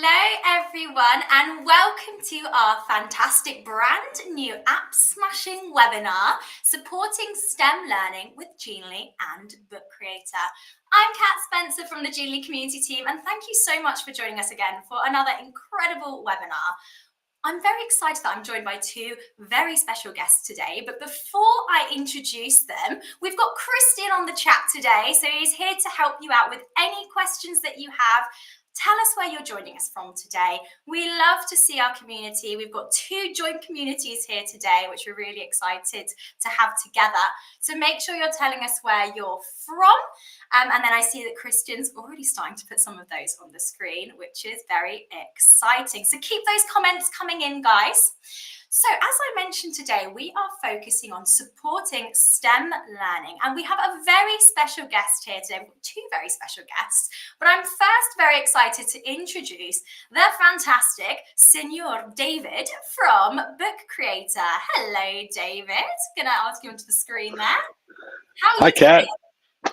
Hello everyone and welcome to our fantastic brand new app smashing webinar supporting STEM learning with Genially and Book Creator. I'm Kat Spencer from the Genially community team and thank you so much for joining us again for another incredible webinar. I'm very excited that I'm joined by two very special guests today, but before I introduce them, we've got Christian on the chat today, so he's here to help you out with any questions that you have. Tell us where you're joining us from today. We love to see our community. We've got two joint communities here today, which we're really excited to have together. So make sure you're telling us where you're from. And then I see that Christian's already starting to put some of those on the screen, which is very exciting. So keep those comments coming in, guys. So as I mentioned today, we are focusing on supporting STEM learning, and we have a very special guest here today. We've got two very special guests, but I'm first very excited to introduce the fantastic Senor David from Book Creator. Hello, David. Gonna ask you onto the screen there. How are you? Hi, Kat.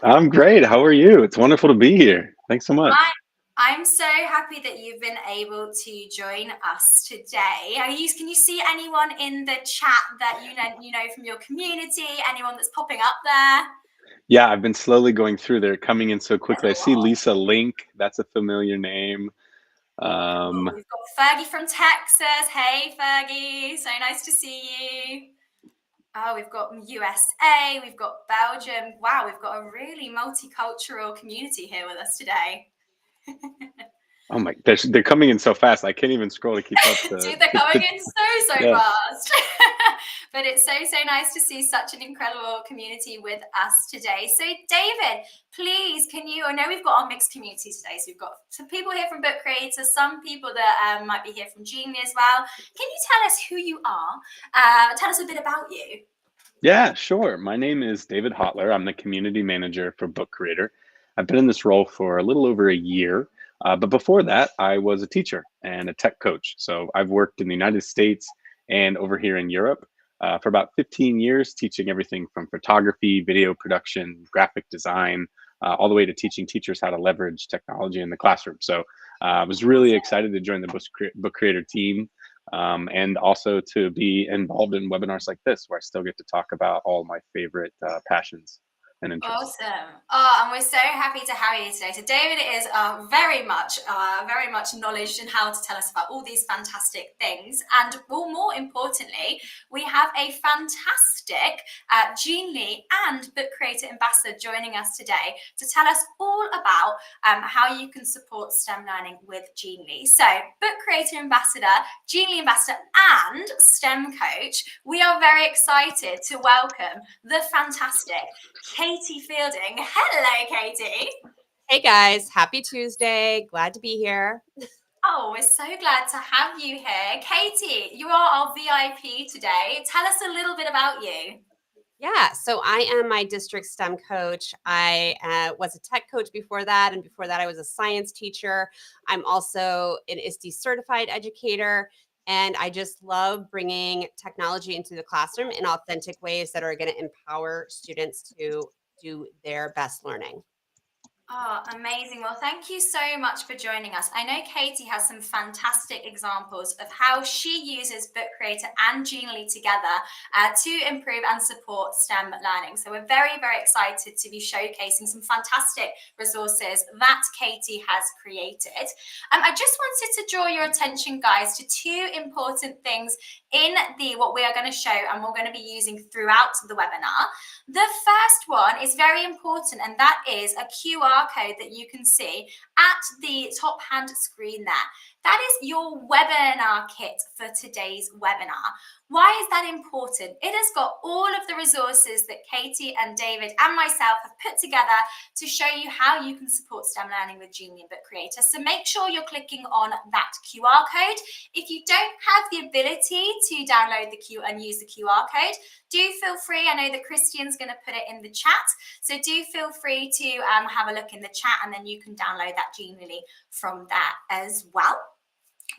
I'm great. How are you? It's wonderful to be here. Thanks so much. I'm so happy that you've been able to join us today. Can you see anyone in the chat that you know from your community? Anyone that's popping up there? Yeah, I've been slowly going through. They're coming in so quickly. I see Lisa Link. That's a familiar name. We've got Fergie from Texas. Hey, Fergie. So nice to see you. Oh, we've got USA. We've got Belgium. Wow, we've got a really multicultural community here with us today. Oh my, they're coming in so fast. I can't even scroll to keep up. Dude, they're coming in so yeah. fast. But it's so nice to see such an incredible community with us today. So David, please, I know we've got our mixed community today. So we've got some people here from Book Creator, some people that might be here from Genially as well. Can you tell us who you are? Tell us a bit about you. Yeah, sure. My name is David Hotler. I'm the community manager for Book Creator. I've been in this role for a little over a year. But before that, I was a teacher and a tech coach. So I've worked in the United States and over here in Europe for about 15 years, teaching everything from photography, video production, graphic design, all the way to teaching teachers how to leverage technology in the classroom. So I was really excited to join the Book Creator team and also to be involved in webinars like this, where I still get to talk about all my favorite passions and interests. Awesome. Oh, and we're so happy to have you today. So David is very much knowledge in how to tell us about all these fantastic things. And well, more importantly, we have a fantastic Genially and Book Creator ambassador joining us today to tell us all about how you can support STEM learning with Genially. So Book Creator ambassador, Genially ambassador, and STEM coach, we are very excited to welcome the fantastic Katie Fielding. Hello, Katie. Hey guys, happy Tuesday. Glad to be here. Oh, we're so glad to have you here. Katie, you are our VIP today. Tell us a little bit about you. Yeah, so I am my district STEM coach. I was a tech coach before that, and before that I was a science teacher. I'm also an ISTE certified educator, and I just love bringing technology into the classroom in authentic ways that are going to empower students to do their best learning. Oh, amazing. Well, thank you so much for joining us. I know Katie has some fantastic examples of how she uses Book Creator and Genially together to improve and support STEM learning. So we're very excited to be showcasing some fantastic resources that Katie has created. I just wanted to draw your attention, guys, to two important things in what we are going to show and we're going to be using throughout the webinar. The first one is very important, and that is a QR code that you can see at the top hand screen there. That is your webinar kit for today's webinar. Why is that important? It has got all of the resources that Katie and David and myself have put together to show you how you can support STEM learning with Genially and Book Creator. So make sure you're clicking on that QR code. If you don't have the ability to download the Q and use the QR code, do feel free. I know that Christian's going to put it in the chat. So do feel free to have a look in the chat and then you can download that Genially from that as well.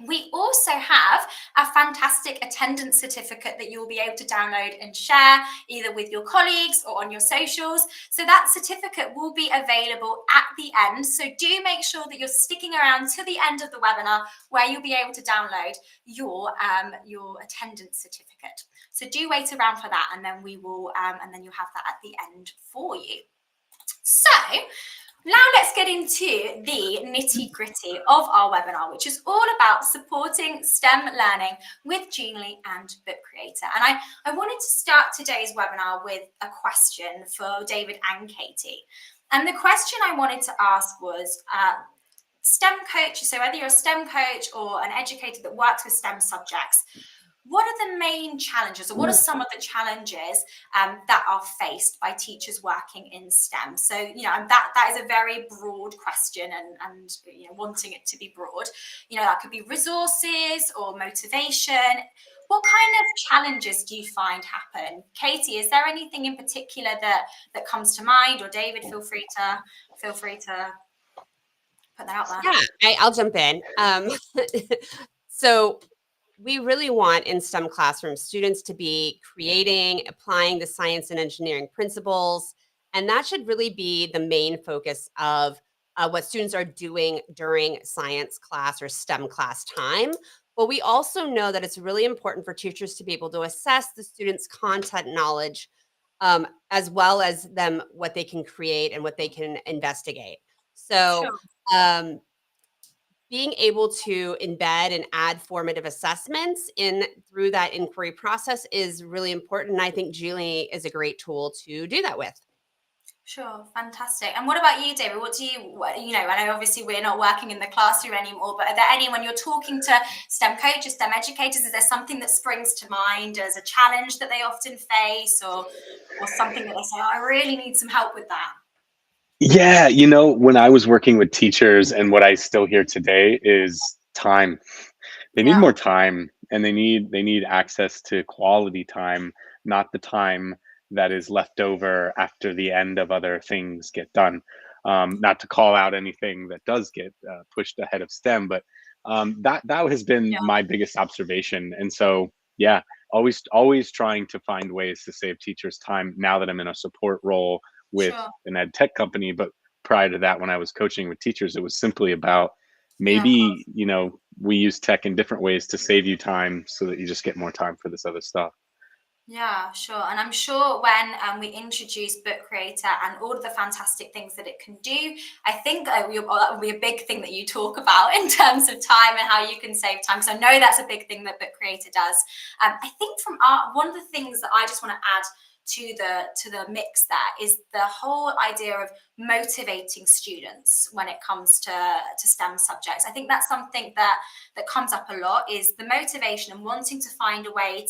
We also have a fantastic attendance certificate that you'll be able to download and share either with your colleagues or on your socials. So that certificate will be available at the end. So do make sure that you're sticking around to the end of the webinar where you'll be able to download your attendance certificate. So do wait around for that, and then we will, and then you'll have that at the end for you. So now let's get into the nitty-gritty of our webinar, which is all about supporting STEM learning with Genially and Book Creator. And I wanted to start today's webinar with a question for David and Katie. And the question I wanted to ask was, STEM coach, so whether you're a STEM coach or an educator that works with STEM subjects, what are the main challenges, or what are some of the challenges that are faced by teachers working in STEM? So, that is a very broad question, and wanting it to be broad, that could be resources or motivation. What kind of challenges do you find happen? Katie, is there anything in particular that comes to mind? Or David, feel free to put that out there. Yeah, I'll jump in. So we really want in STEM classrooms students to be creating, applying the science and engineering principles, and that should really be the main focus of what students are doing during science class or STEM class time. But we also know that it's really important for teachers to be able to assess the students' content knowledge, as well as them what they can create and what they can investigate. So. Sure. Being able to embed and add formative assessments in through that inquiry process is really important. And I think Genially is a great tool to do that with. Sure, fantastic. And what about you, David? I know obviously we're not working in the classroom anymore, but are there any, when you're talking to STEM coaches, STEM educators, is there something that springs to mind as a challenge that they often face, or something that they say, oh, I really need some help with that? Yeah, when I was working with teachers, and what I still hear today is time. They need Yeah, more time, and they need access to quality time, not the time that is left over after the end of other things get done. Not to call out anything that does get pushed ahead of STEM, but that has been yeah, my biggest observation. And so, yeah, always trying to find ways to save teachers time. Now that I'm in a support role with sure, an ed tech company, but prior to that, when I was coaching with teachers, it was simply about yeah, of maybe, course. we use tech in different ways to save you time so that you just get more time for this other stuff. Yeah, sure. And I'm sure when we introduce Book Creator and all of the fantastic things that it can do, I think that will be a big thing that you talk about in terms of time and how you can save time. Because I know that's a big thing that Book Creator does. I think one of the things that I just want to add to the mix there is the whole idea of motivating students when it comes to STEM subjects. I think that's something that comes up a lot, is the motivation and wanting to find a way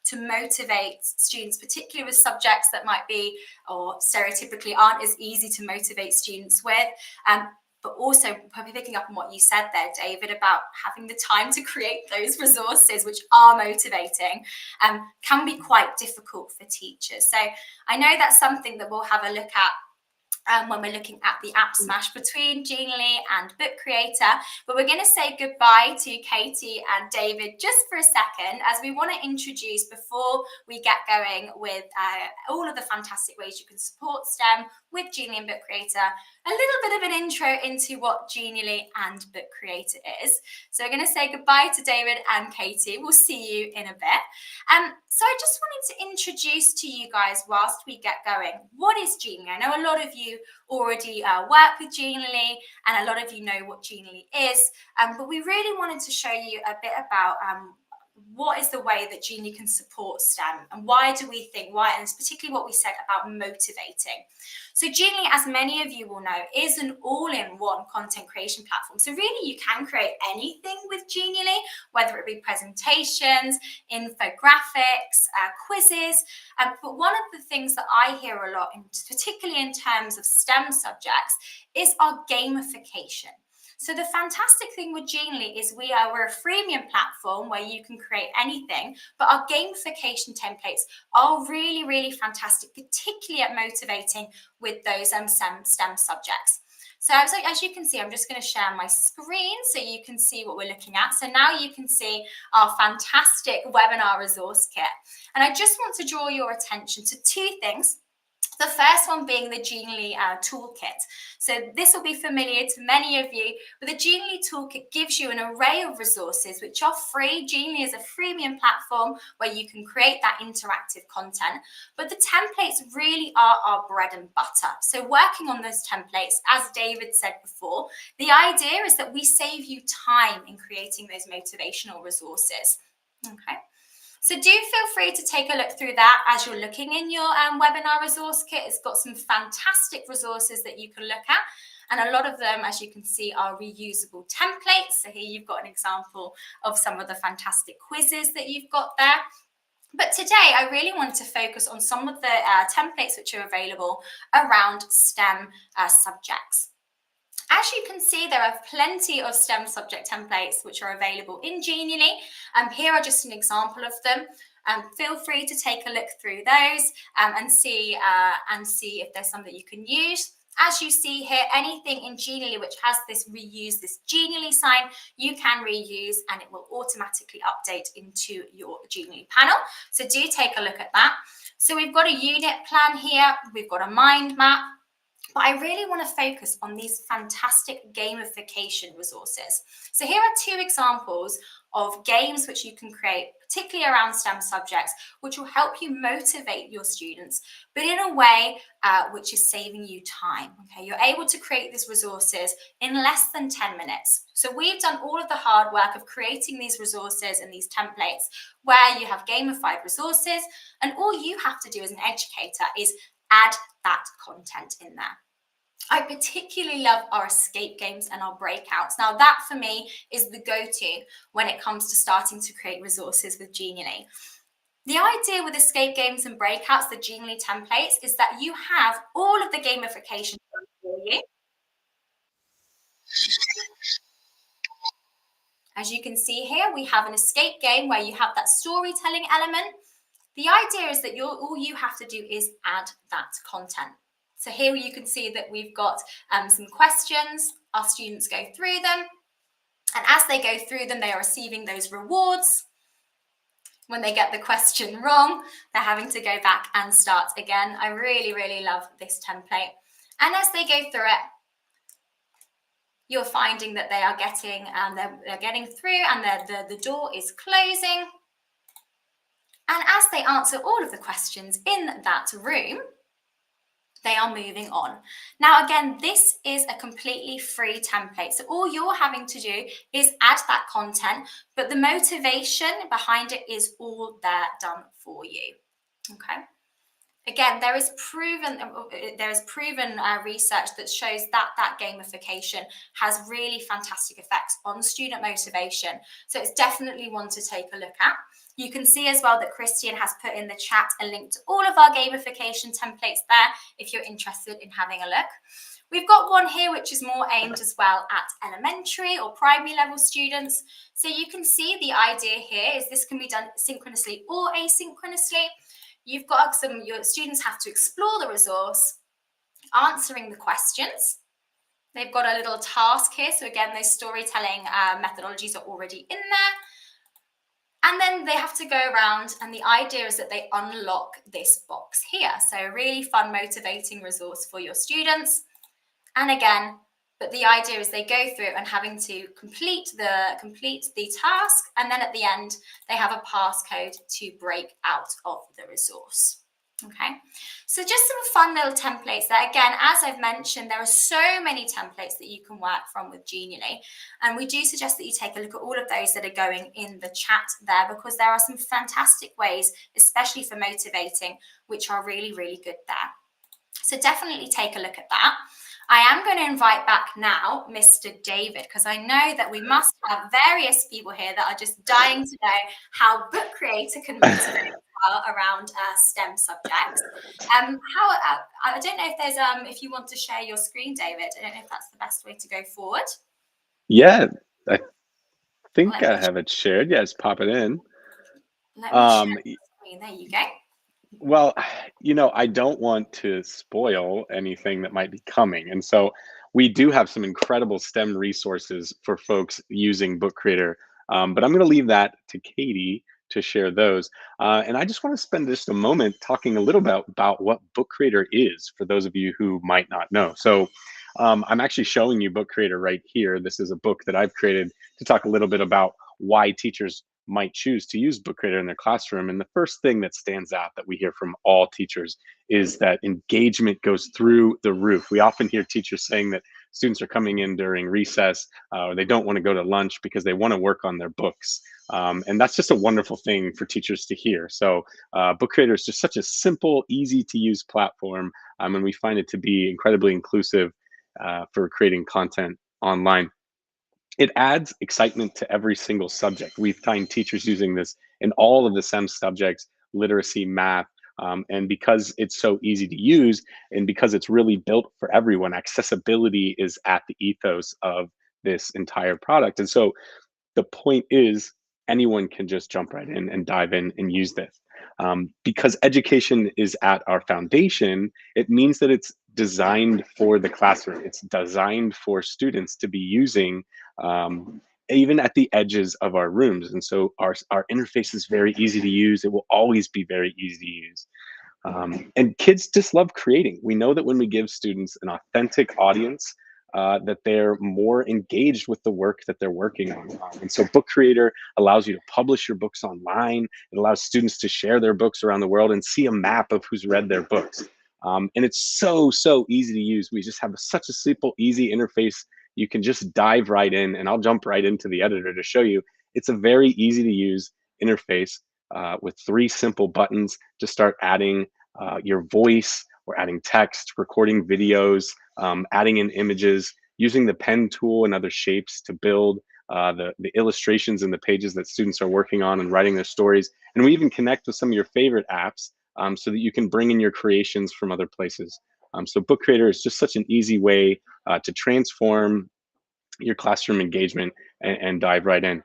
to motivate students, particularly with subjects that might be, or stereotypically aren't as easy to motivate students with. But also picking up on what you said there, David, about having the time to create those resources, which are motivating, can be quite difficult for teachers. So I know that's something that we'll have a look at when we're looking at the app smash between Genially and Book Creator. But we're going to say goodbye to Katie and David just for a second, as we want to introduce, before we get going with all of the fantastic ways you can support STEM with Genially and Book Creator, a little bit of an intro into what Genially and Book Creator is. So we're going to say goodbye to David and Katie. We'll see you in a bit. So I just wanted to introduce to you guys, whilst we get going, what is Genially? I know a lot of you already work with Genially, and a lot of you know what Genially is, but we really wanted to show you a bit about what is the way that Genially can support STEM, and why do we think, and it's particularly what we said about motivating. So Genially, as many of you will know, is an all-in-one content creation platform. So really you can create anything with Genially, whether it be presentations, infographics, quizzes. But one of the things that I hear a lot, particularly in terms of STEM subjects, is our gamification. So the fantastic thing with Genially is we're a freemium platform where you can create anything, but our gamification templates are really, really fantastic, particularly at motivating with those STEM subjects. So as you can see, I'm just going to share my screen so you can see what we're looking at. So now you can see our fantastic webinar resource kit. And I just want to draw your attention to two things. The first one being the Genially toolkit. So this will be familiar to many of you, but the Genially toolkit gives you an array of resources which are free. Genially is a freemium platform where you can create that interactive content, but the templates really are our bread and butter. So working on those templates, as David said before, the idea is that we save you time in creating those motivational resources. Okay. So do feel free to take a look through that as you're looking in your webinar resource kit. It's got some fantastic resources that you can look at. And a lot of them, as you can see, are reusable templates. So here you've got an example of some of the fantastic quizzes that you've got there. But today, I really want to focus on some of the templates which are available around STEM subjects. As you can see, there are plenty of STEM subject templates which are available in Genially. Here are just an example of them. Feel free to take a look through those and see if there's some that you can use. As you see here, anything in Genially which has this reuse, this Genially sign, you can reuse and it will automatically update into your Genially panel. So do take a look at that. So we've got a unit plan here. We've got a mind map. But I really want to focus on these fantastic gamification resources. So here are two examples of games which you can create, particularly around STEM subjects, which will help you motivate your students, but in a way which is saving you time. Okay, you're able to create these resources in less than 10 minutes. So we've done all of the hard work of creating these resources and these templates where you have gamified resources, and all you have to do as an educator is add that content in there. I particularly love our escape games and our breakouts. Now that for me is the go-to when it comes to starting to create resources with Genially. The idea with escape games and breakouts, the Genially templates, is that you have all of the gamification done for you. As you can see here, we have an escape game where you have that storytelling element. The idea is that all you have to do is add that content. So here you can see that we've got some questions. Our students go through them. And as they go through them, they are receiving those rewards. When they get the question wrong, they're having to go back and start again. I really, really love this template. And as they go through it, you're finding that they are getting, they're getting through and the door is closing. And as they answer all of the questions in that room, they are moving on. Now, again, this is a completely free template. So all you're having to do is add that content, but the motivation behind it is all there done for you. Okay. Again, there is proven research that shows that gamification has really fantastic effects on student motivation. So it's definitely one to take a look at. You can see as well that Christian has put in the chat a link to all of our gamification templates there if you're interested in having a look. We've got one here which is more aimed as well at elementary or primary level students. So you can see the idea here is this can be done synchronously or asynchronously. You've got your students have to explore the resource, answering the questions. They've got a little task here. So again, those storytelling methodologies are already in there. And then they have to go around, and the idea is that they unlock this box here. So a really fun, motivating resource for your students. And again, but the idea is they go through and having to complete the task, and then at the end, they have a passcode to break out of the resource. Okay, so just some fun little templates there. Again, as I've mentioned, there are so many templates that you can work from with Genially, and we do suggest that you take a look at all of those that are going in the chat there, because there are some fantastic ways, especially for motivating, which are really, really good there. So definitely take a look at that. I am going to invite back now Mr. David, because I know that we must have various people here that are just dying to know how Book Creator can motivate around STEM subjects. I don't know if there's if you want to share your screen, David. I don't know if that's the best way to go forward. Yeah, I think I have it shared. Yes, pop it in. Let me share the screen. There you go. Well, I don't want to spoil anything that might be coming. And so we do have some incredible STEM resources for folks using Book Creator, but I'm going to leave that to Katie to share those. And I just want to spend just a moment talking a little about what Book Creator is for those of you who might not know. So I'm actually showing you Book Creator right here. This is a book that I've created to talk a little bit about why teachers might choose to use Book Creator in their classroom. And the first thing that stands out that we hear from all teachers is that engagement goes through the roof. We often hear teachers saying that students are coming in during recess or they don't want to go to lunch because they want to work on their books. And that's just a wonderful thing for teachers to hear. So Book Creator is just such a simple, easy to use platform. And we find it to be incredibly inclusive for creating content online. It adds excitement to every single subject. We find teachers using this in all of the STEM subjects, literacy, math, and because it's so easy to use and because it's really built for everyone, accessibility is at the ethos of this entire product. And so the point is anyone can just jump right in and dive in and use this. Because education is at our foundation, it means that it's designed for the classroom. It's designed for students to be using even at the edges of our rooms. And so our interface is very easy to use. It will always be very easy to use. And kids just love creating. We know that when we give students an authentic audience, that they're more engaged with the work that they're working on. And so Book Creator allows you to publish your books online. It allows students to share their books around the world and see a map of who's read their books. And it's so easy to use. We just have such a simple, easy interface. You can just dive right in, and I'll jump right into the editor to show you. It's a very easy to use interface with 3 simple buttons to start adding your voice or adding text, recording videos, adding in images, using the pen tool and other shapes to build the illustrations and the pages that students are working on and writing their stories. And we even connect with some of your favorite apps so that you can bring in your creations from other places. So Book Creator is just such an easy way to transform your classroom engagement and dive right in.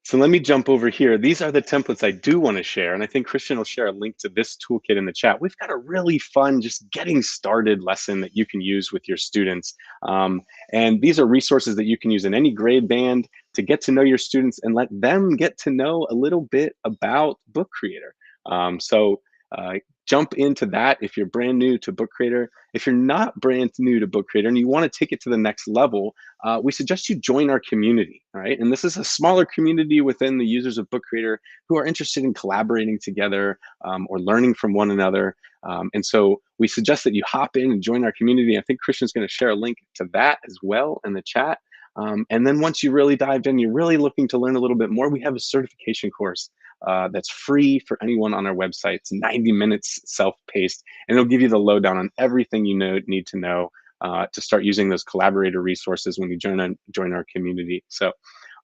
So let me jump over here. These are the templates I do want to share. And I think Christian will share a link to this toolkit in the chat. We've got a really fun, just getting started lesson that you can use with your students. And these are resources that you can use in any grade band to get to know your students and let them get to know a little bit about Book Creator. So jump into that if you're brand new to Book Creator. If you're not brand new to Book Creator and you want to take it to the next level, we suggest you join our community, right? And this is a smaller community within the users of Book Creator who are interested in collaborating together or learning from one another. And so we suggest that you hop in and join our community. I think Christian's going to share a link to that as well in the chat. And then once you really dived in, you're really looking to learn a little bit more, we have a certification course that's free for anyone on our website. It's 90 minutes self-paced, and it'll give you the lowdown on everything you need to know to start using those collaborator resources when you join our community. So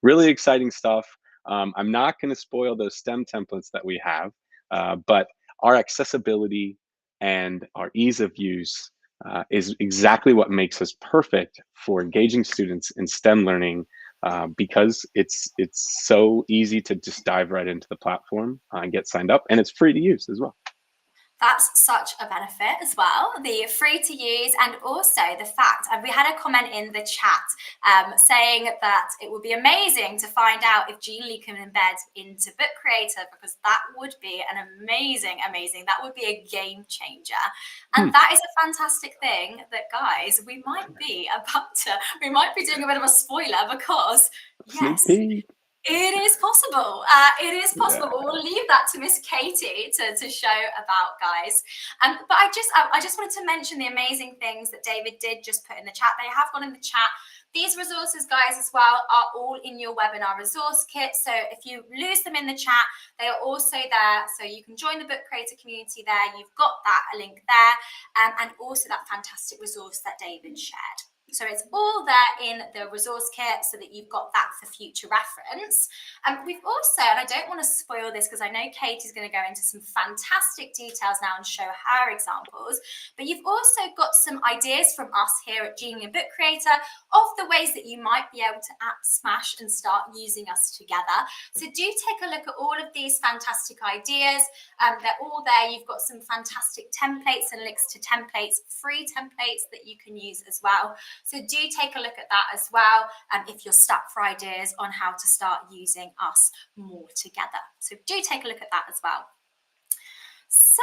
really exciting stuff. I'm not going to spoil those STEM templates that we have, but our accessibility and our ease of use is exactly what makes us perfect for engaging students in STEM learning because it's so easy to just dive right into the platform and get signed up, and it's free to use as well. That's such a benefit as well, the free to use, and also the fact, and we had a comment in the chat saying that it would be amazing to find out if Genially can embed into Book Creator, because that would be an amazing, that would be a game changer. And that is a fantastic thing that, guys, we might be doing a bit of a spoiler because, yes, it is possible. It is possible. Yeah. We'll leave that to Miss Katie to show about, guys. But I just wanted to mention the amazing things that David did just put in the chat. They have gone in the chat. These resources, guys, as well, are all in your webinar resource kit. So if you lose them in the chat, they are also there. So you can join the Book Creator community there. You've got that link there, and also that fantastic resource that David shared. So it's all there in the resource kit so that you've got that for future reference. We've also, and I don't want to spoil this because I know Katie's going to go into some fantastic details now and show her examples, but you've also got some ideas from us here at Genially and Book Creator of the ways that you might be able to app smash and start using us together. So do take a look at all of these fantastic ideas. They're all there. You've got some fantastic templates and links to templates, free templates that you can use as well. So do take a look at that as well if you're stuck for ideas on how to start using us more together. So do take a look at that as well. So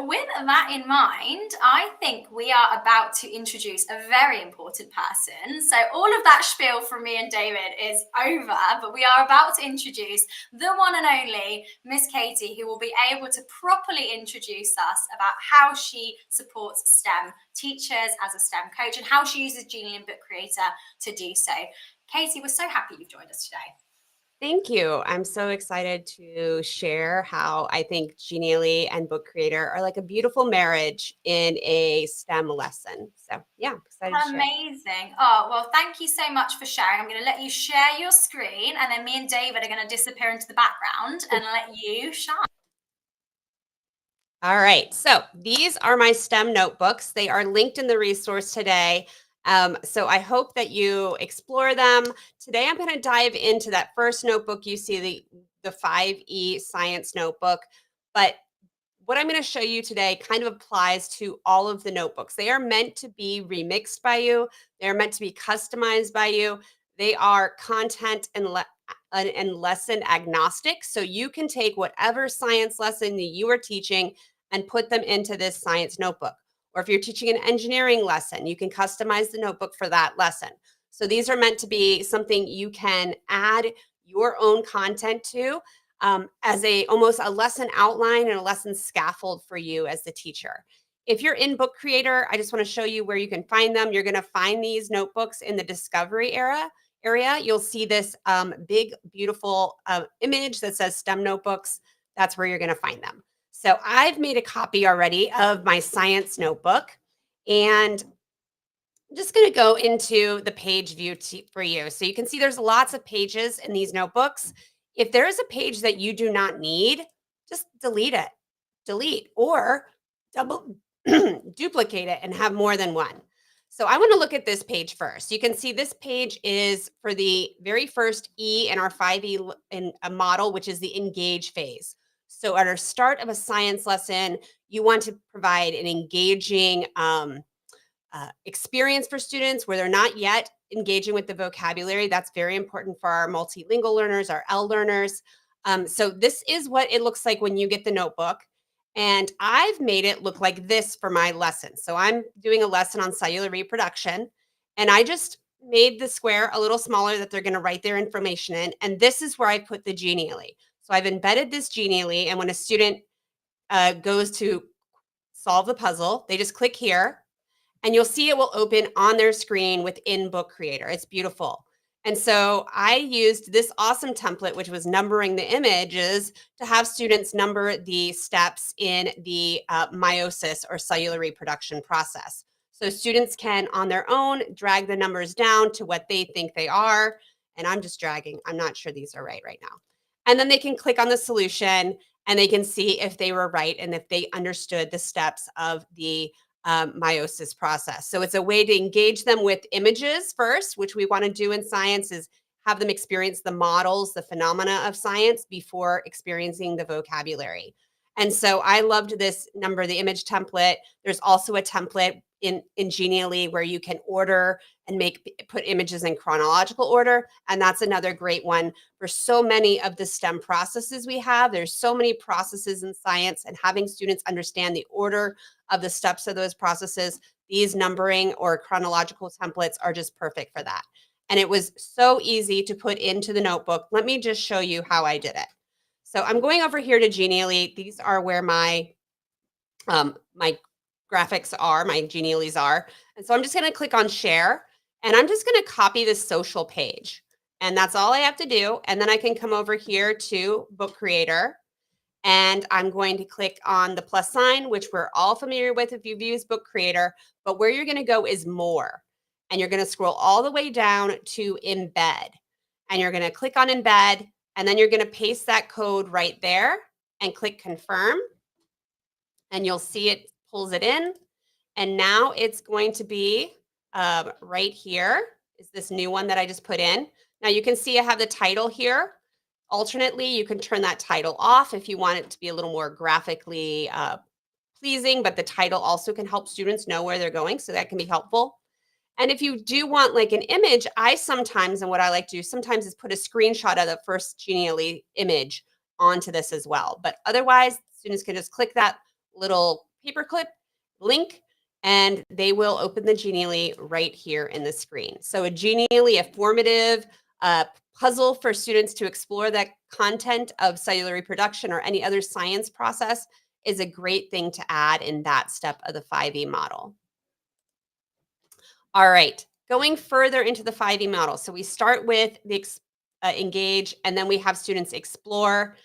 with that in mind, I think we are about to introduce a very important person. So all of that spiel from me and David is over, but we are about to introduce the one and only Miss Katie, who will be able to properly introduce us about how she supports STEM teachers as a STEM coach and how she uses Genially and Book Creator to do so. Katie, we're so happy you've joined us today. Thank you. I'm so excited to share how I think Genially and Book Creator are like a beautiful marriage in a STEM lesson. So yeah, I'm excited to share. Amazing. Oh, well, thank you so much for sharing. I'm going to let you share your screen and then me and David are going to disappear into the background and let you shine. All right, so these are my STEM notebooks. They are linked in the resource today. So I hope that you explore them. Today, I'm going to dive into that first notebook you see, the 5E science notebook. But what I'm going to show you today kind of applies to all of the notebooks. They are meant to be remixed by you. They're meant to be customized by you. They are content and lesson agnostic. So you can take whatever science lesson that you are teaching and put them into this science notebook. Or if you're teaching an engineering lesson, you can customize the notebook for that lesson. So these are meant to be something you can add your own content to as almost a lesson outline and a lesson scaffold for you as the teacher. If you're in Book Creator, I just want to show you where you can find them. You're going to find these notebooks in the discovery area. You'll see this big, beautiful image that says STEM notebooks. That's where you're going to find them. So I've made a copy already of my science notebook, and I'm just going to go into the page view for you. So you can see there's lots of pages in these notebooks. If there is a page that you do not need, just delete it, or duplicate it and have more than one. So I want to look at this page first. You can see this page is for the very first E in our 5E in a model, which is the engage phase. So at our start of a science lesson, you want to provide an engaging experience for students where they're not yet engaging with the vocabulary. That's very important for our multilingual learners, our L learners. So this is what it looks like when you get the notebook. And I've made it look like this for my lesson. So I'm doing a lesson on cellular reproduction, and I just made the square a little smaller that they're going to write their information in. And this is where I put the Genially. So I've embedded this Genially, and when a student goes to solve the puzzle, they just click here, and you'll see it will open on their screen within Book Creator. It's beautiful. And so I used this awesome template, which was numbering the images, to have students number the steps in the meiosis or cellular reproduction process. So students can, on their own, drag the numbers down to what they think they are. And I'm just dragging. I'm not sure these are right now. And then they can click on the solution, and they can see if they were right and if they understood the steps of the meiosis process. So it's a way to engage them with images first, which we want to do in science is have them experience the models, the phenomena of science before experiencing the vocabulary. And so I loved this number, the image template. There's also a template in Genially where you can order and put images in chronological order. And that's another great one for so many of the STEM processes we have. There's so many processes in science, and having students understand the order of the steps of those processes, these numbering or chronological templates are just perfect for that. And it was so easy to put into the notebook. Let me just show you how I did it. So I'm going over here to Genially. These are where my my graphics are, my Geniallys are. And so I'm just going to click on share, and I'm just going to copy this social page. And that's all I have to do. And then I can come over here to Book Creator, and I'm going to click on the plus sign, which we're all familiar with if you've used Book Creator. But where you're going to go is more. and you're going to scroll all the way down to embed. And you're going to click on embed, and then you're going to paste that code right there and click confirm. And you'll see it pulls it in. And now it's going to be right here is this new one that I just put in. Now you can see I have the title here. Alternately, you can turn that title off if you want it to be a little more graphically pleasing, but the title also can help students know where they're going, so that can be helpful. And if you do want like an image, I sometimes, and what I like to do sometimes is put a screenshot of the first Genially image onto this as well. But otherwise, students can just click that little paperclip link and they will open the Genially right here in the screen. So a Genially, a formative puzzle for students to explore that content of cellular reproduction or any other science process is a great thing to add in that step of the 5E model. All right, going further into the 5E model. So we start with the engage, and then we have students explore.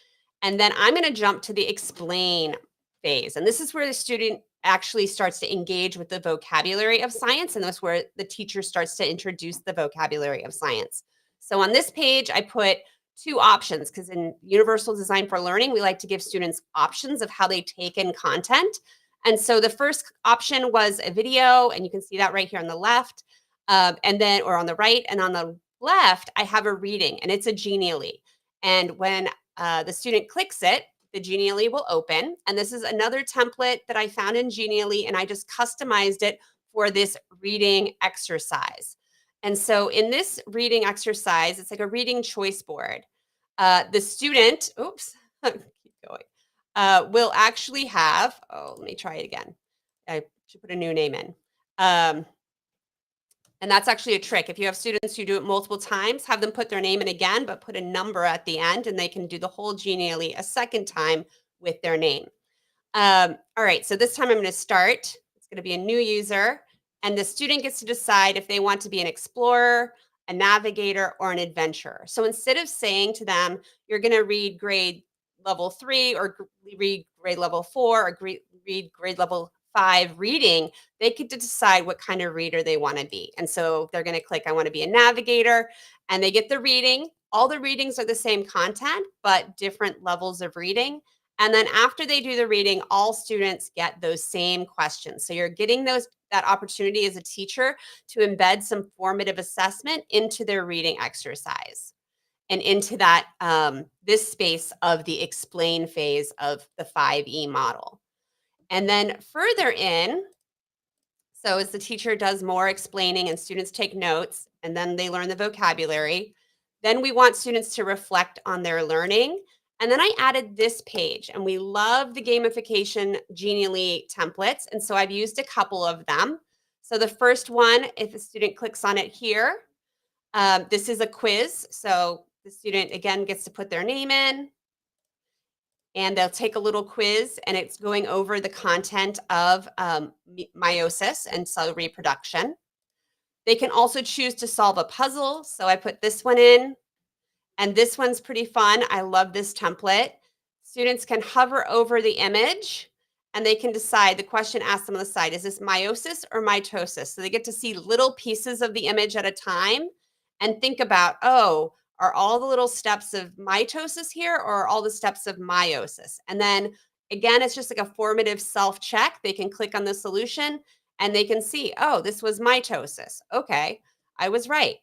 And then I'm going to jump to the explain phase. And this is where the student actually starts to engage with the vocabulary of science. And that's where the teacher starts to introduce the vocabulary of science. So on this page, I put two options because in Universal Design for Learning, we like to give students options of how they take in content. And so the first option was a video, and you can see that right here on the left, and then, or on the right, and on the left, I have a reading, and it's a Genially. And when the student clicks it, the Genially will open. And this is another template that I found in Genially, and I just customized it for this reading exercise. And so in this reading exercise, it's like a reading choice board. The student, oops, keep going, will actually have, oh, let me try it again. I should put a new name in. And that's actually a trick. If you have students who do it multiple times, have them put their name in again, but put a number at the end, and they can do the whole Genially a second time with their name. All right, so this time I'm going to start. It's going to be a new user, and the student gets to decide if they want to be an explorer, a navigator, or an adventurer. So instead of saying to them, you're going to read grade level 3 or read grade level 4 or read grade level 5 reading, they get to decide what kind of reader they want to be. And so they're going to click, I want to be a navigator, and they get the reading. All the readings are the same content, but different levels of reading. And then after they do the reading, all students get those same questions. So you're getting that opportunity as a teacher to embed some formative assessment into their reading exercise and into that this space of the explain phase of the 5E model. And then further in, so as the teacher does more explaining and students take notes and then they learn the vocabulary, then we want students to reflect on their learning. And then I added this page, and we love the gamification Genially templates. And so I've used a couple of them. So the first one, if a student clicks on it here, this is a quiz. So the student, again, gets to put their name in, and they'll take a little quiz, and it's going over the content of meiosis and cell reproduction. They can also choose to solve a puzzle. So I put this one in, and this one's pretty fun. I love this template. Students can hover over the image, and they can decide, the question asks them on the side, is this meiosis or mitosis? So they get to see little pieces of the image at a time and think about, oh, are all the little steps of mitosis here, or are all the steps of meiosis? And then again, it's just like a formative self-check. They can click on the solution and they can see, oh, this was mitosis. Okay, I was right.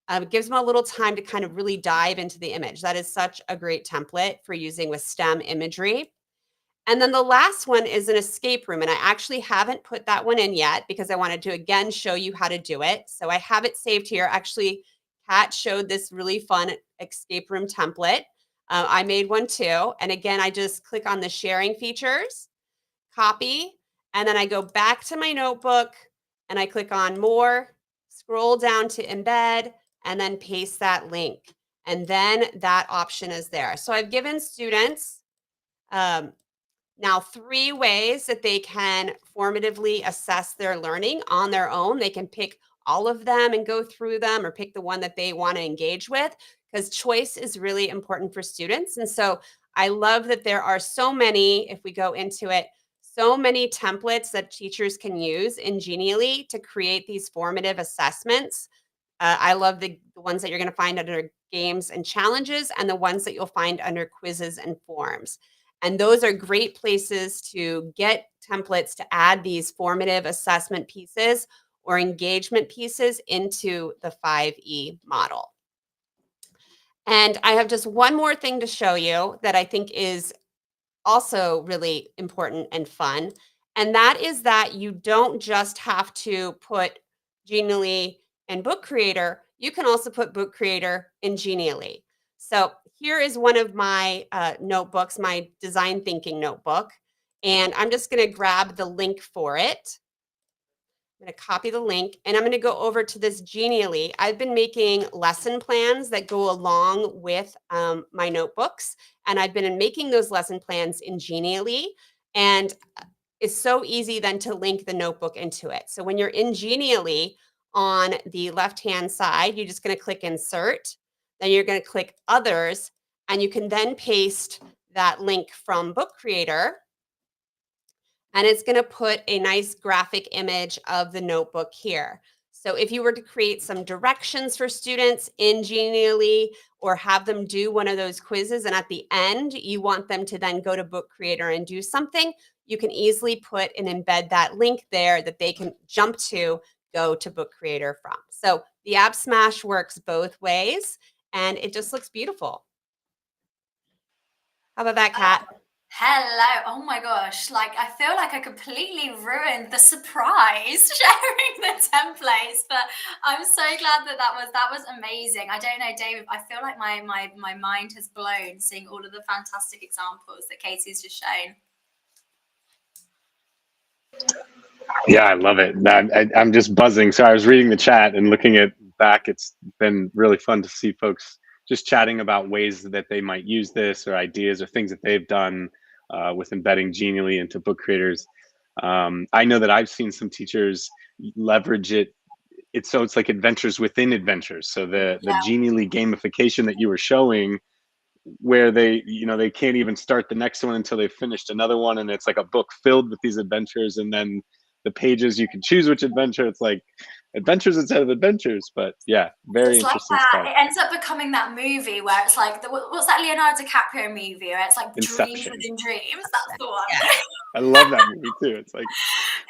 It gives them a little time to kind of really dive into the image. That is such a great template for using with STEM imagery. And then the last one is an escape room. And I actually haven't put that one in yet because I wanted to, again, show you how to do it. So I have it saved here. Actually, Kat showed this really fun escape room template. I made one too. And again, I just click on the sharing features, copy, and then I go back to my notebook and I click on more, scroll down to embed, and then paste that link. And then that option is there. So I've given students now 3 ways that they can formatively assess their learning on their own. They can pick all of them and go through them, or pick the one that they want to engage with, because choice is really important for students. And so I love that there are so many, if we go into it, so many templates that teachers can use in Genially to create these formative assessments. I love the ones that you're going to find under games and challenges, and the ones that you'll find under quizzes and forms. And those are great places to get templates to add these formative assessment pieces or engagement pieces into the 5E model. And I have just one more thing to show you that I think is also really important and fun. And that is that you don't just have to put Genially and Book Creator, you can also put Book Creator in Genially. So here is one of my notebooks, my design thinking notebook. And I'm just going to grab the link for it. I'm going to copy the link and I'm going to go over to this Genially. I've been making lesson plans that go along with my notebooks, and I've been making those lesson plans in Genially. And it's so easy then to link the notebook into it. So when you're in Genially, on the left-hand side, you're just going to click Insert. Then you're going to click Others, and you can then paste that link from Book Creator. And it's going to put a nice graphic image of the notebook here. So if you were to create some directions for students in Genially or have them do one of those quizzes, and at the end, you want them to then go to Book Creator and do something, you can easily put and embed that link there that they can jump to, go to Book Creator from. So the App Smash works both ways, and it just looks beautiful. How about that, Kat? Hello. Oh my gosh. Like, I feel like I completely ruined the surprise sharing the templates, but I'm so glad that was amazing. I don't know, David, I feel like my mind has blown seeing all of the fantastic examples that Katie's just shown. Yeah, I love it. I'm just buzzing. So I was reading the chat and looking at back. It's been really fun to see folks just chatting about ways that they might use this or ideas or things that they've done with embedding Genially into book creators. I know that I've seen some teachers leverage it. It's like adventures within adventures. So the Genially gamification that you were showing, where they can't even start the next one until they've finished another one, and it's like a book filled with these adventures, and then the pages you can choose which adventure. It's like adventures instead of adventures, but yeah, very it's interesting like that. stuff. It ends up becoming that movie where it's like what's that Leonardo DiCaprio movie where it's like Inception. dreams within dreams? That's the one. Yeah. I love that movie too. It's like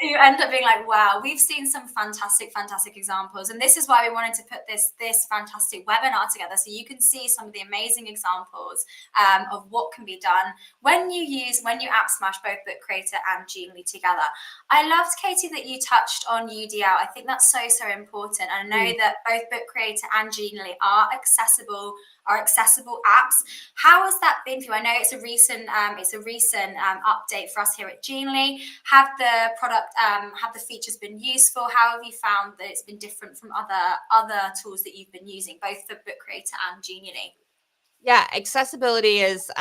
you end up being like, wow, we've seen some fantastic examples, and this is why we wanted to put this fantastic webinar together, so you can see some of the amazing examples of what can be done when you app smash both Book Creator and Genially together. I loved, Katie, that you touched on UDL. I think that's so important, and I know that both Book Creator and Genially are accessible apps. How has that been for you? I know it's a recent update for us here at Genially. Have the product, have the features been useful? How have you found that it's been different from other tools that you've been using, both for Book Creator and Genially? Yeah, accessibility is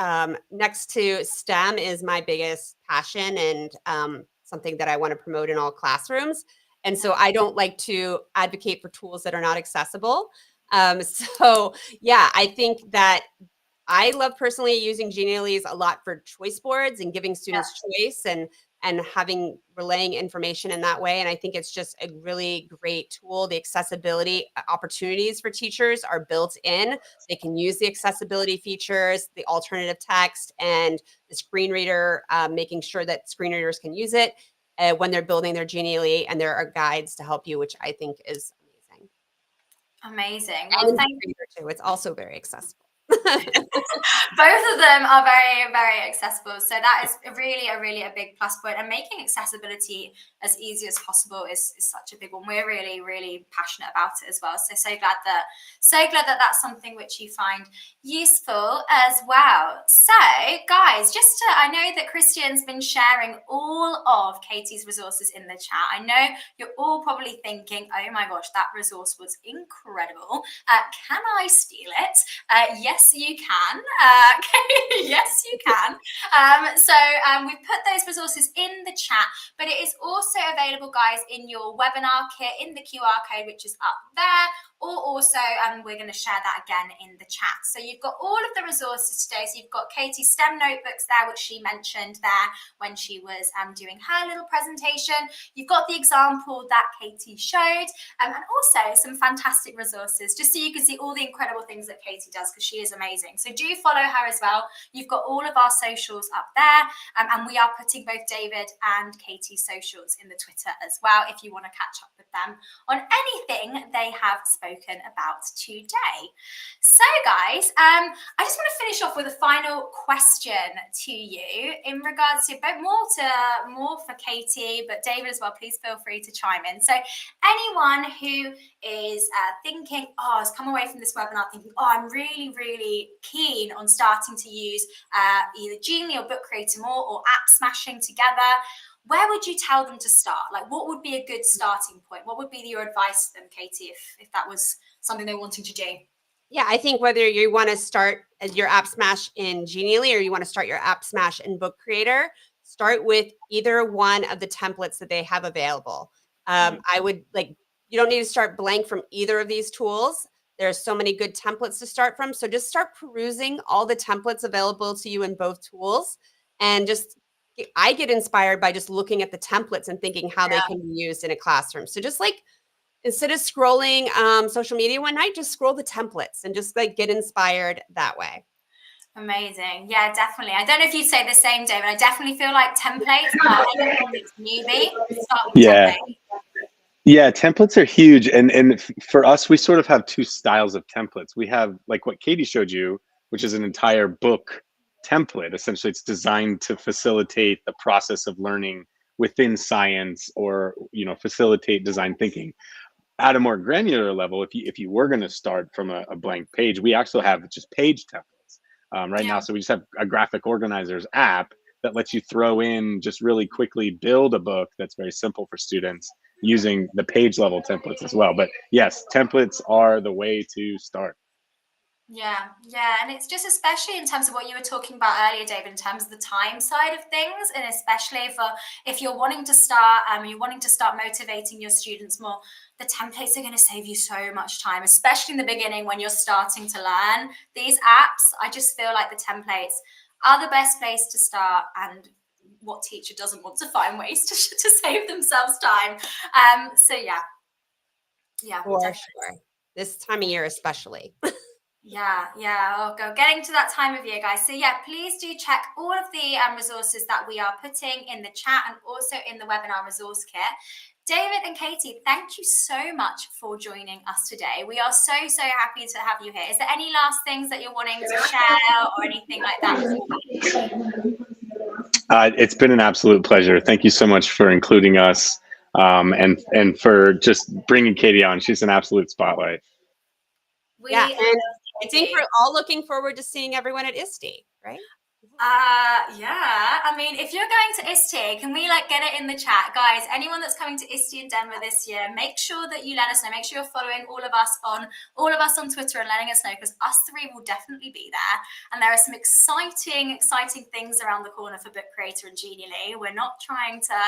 next to STEM is my biggest passion and something that I want to promote in all classrooms. And so I don't like to advocate for tools that are not accessible. So yeah, I think that I love personally using Genially a lot for choice boards and giving students choice and relaying information in that way. And I think it's just a really great tool. The accessibility opportunities for teachers are built in. They can use the accessibility features, the alternative text, and the screen reader, making sure that screen readers can use it when they're building their Genially, and there are guides to help you, which I think is amazing. Amazing. Well, and thank you too. It's also very accessible. Both of them are very accessible, so that is really a big plus point, and making accessibility as easy as possible is such a big one. We're really passionate about it as well, so glad that that's something which you find useful as well. So guys, I know that Christian's been sharing all of Katie's resources in the chat. I know you're all probably thinking, oh my gosh, that resource was incredible. Can I steal it? Yes, you can. Yes, you can. We've put those resources in the chat, but it is also available, guys, in your webinar kit, in the QR code, which is up there, or also we're going to share that again in the chat. So you've got all of the resources today. So you've got Katie's STEM notebooks there, which she mentioned there when she was doing her little presentation. You've got the example that Katie showed, and also some fantastic resources, just so you can see all the incredible things that Katie does, because she is amazing. So do follow her as well. You've got all of our socials up there, and we are putting both David and Katie's socials in the Twitter as well, if you want to catch up with them on anything they have spoken about today. So guys, I just want to finish off with a final question to you in regards to more for Katie, but David as well. Please feel free to chime in. So anyone who is thinking, has come away from this webinar thinking, I'm really, really keen on starting to use either Genially or Book Creator more, or app smashing together, where would you tell them to start? Like, what would be a good starting point? What would be your advice to them, Katie, if that was something they're wanting to do? Yeah, I think whether you want to start your app smash in Genially or you want to start your app smash in Book Creator, start with either one of the templates that they have available. I would you don't need to start blank from either of these tools. There's so many good templates to start from. So just start perusing all the templates available to you in both tools. And I get inspired by just looking at the templates and thinking how they can be used in a classroom. So just instead of scrolling social media one night, just scroll the templates and just get inspired that way. Amazing. Yeah, definitely. I don't know if you'd say the same, David. I definitely feel like templates are anyone that's newbie, start with templates. Yeah, templates are huge. And for us, we sort of have two styles of templates. We have like what Katie showed you, which is an entire book template. Essentially, it's designed to facilitate the process of learning within science, or facilitate design thinking. At a more granular level, if you were going to start from a blank page, we actually have just page templates now. So we just have a graphic organizers app that lets you throw in, just really quickly build a book that's very simple for students using the page level templates as well. But yes, templates are the way to start. Yeah, and it's just especially in terms of what you were talking about earlier, David, in terms of the time side of things, and especially if you're wanting to start, motivating your students more, the templates are going to save you so much time, especially in the beginning when you're starting to learn these apps. I just feel like the templates are the best place to start, and what teacher doesn't want to find ways to save themselves time? So yeah, For definitely. sure. This time of year especially. Yeah. Getting to that time of year, guys. So yeah, please do check all of the resources that we are putting in the chat and also in the webinar resource kit. David and Katie, thank you so much for joining us today. We are so happy to have you here. Is there any last things that you're wanting to share or anything like that? It's been an absolute pleasure. Thank you so much for including us, and for just bringing Katie on. She's an absolute spotlight. And I think we're all looking forward to seeing everyone at ISTE, right? Yeah. I mean, if you're going to ISTE, can we get it in the chat, guys? Anyone that's coming to ISTE in Denver this year, make sure that you let us know. Make sure you're following all of us on Twitter and letting us know, because us three will definitely be there. And there are some exciting things around the corner for Book Creator and Genially. We're not trying to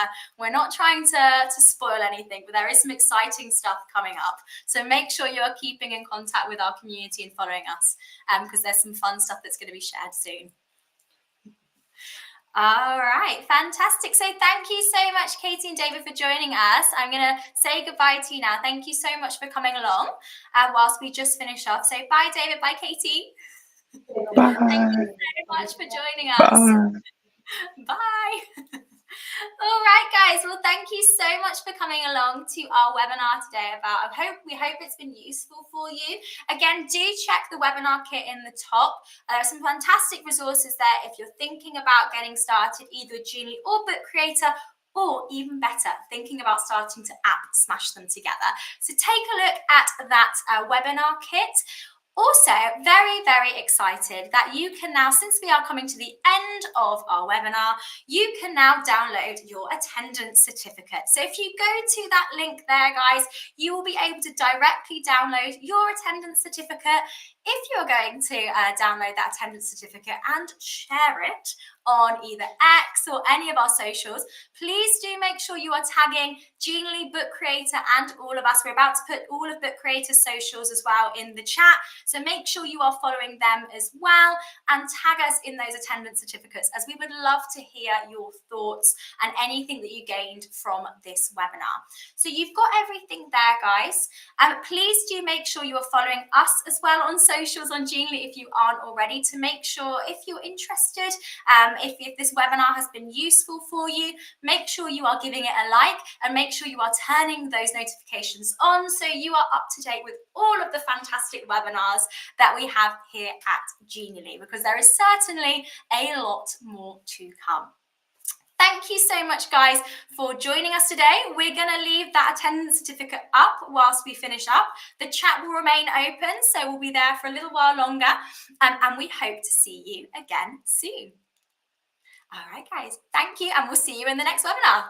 spoil anything, but there is some exciting stuff coming up. So make sure you are keeping in contact with our community and following us, because there's some fun stuff that's going to be shared soon. All right, fantastic. So thank you so much, Katie and David, for joining us. I'm going to say goodbye to you now. Thank you so much for coming along whilst we just finish off. So bye, David. Bye, Katie. Bye. Thank you so much for joining us. Bye. All right, guys. Well, thank you so much for coming along to our webinar today we hope it's been useful for you. Again, do check the webinar kit in the top. There are some fantastic resources there if you're thinking about getting started either with Genially or Book Creator, or even better, thinking about starting to app smash them together. So take a look at that webinar kit. Also, very excited that you can now, since we are coming to the end of our webinar, you can now download your attendance certificate. So if you go to that link there, guys, you will be able to directly download your attendance certificate. if you're going to download that attendance certificate and share it on either X or any of our socials, please do make sure you are tagging Genially Book Creator and all of us. We're about to put all of Book Creator's socials as well in the chat, so make sure you are following them as well and tag us in those attendance certificates, as we would love to hear your thoughts and anything that you gained from this webinar. So you've got everything there, guys. Please do make sure you are following us as well on socials on Genially if you aren't already, to make sure, if you're interested, if this webinar has been useful for you, make sure you are giving it a like and make sure you are turning those notifications on so you are up to date with all of the fantastic webinars that we have here at Genially, because there is certainly a lot more to come. Thank you so much, guys, for joining us today. We're going to leave that attendance certificate up whilst we finish up. The chat will remain open, so we'll be there for a little while longer, and we hope to see you again soon. All right, guys, thank you, and we'll see you in the next webinar.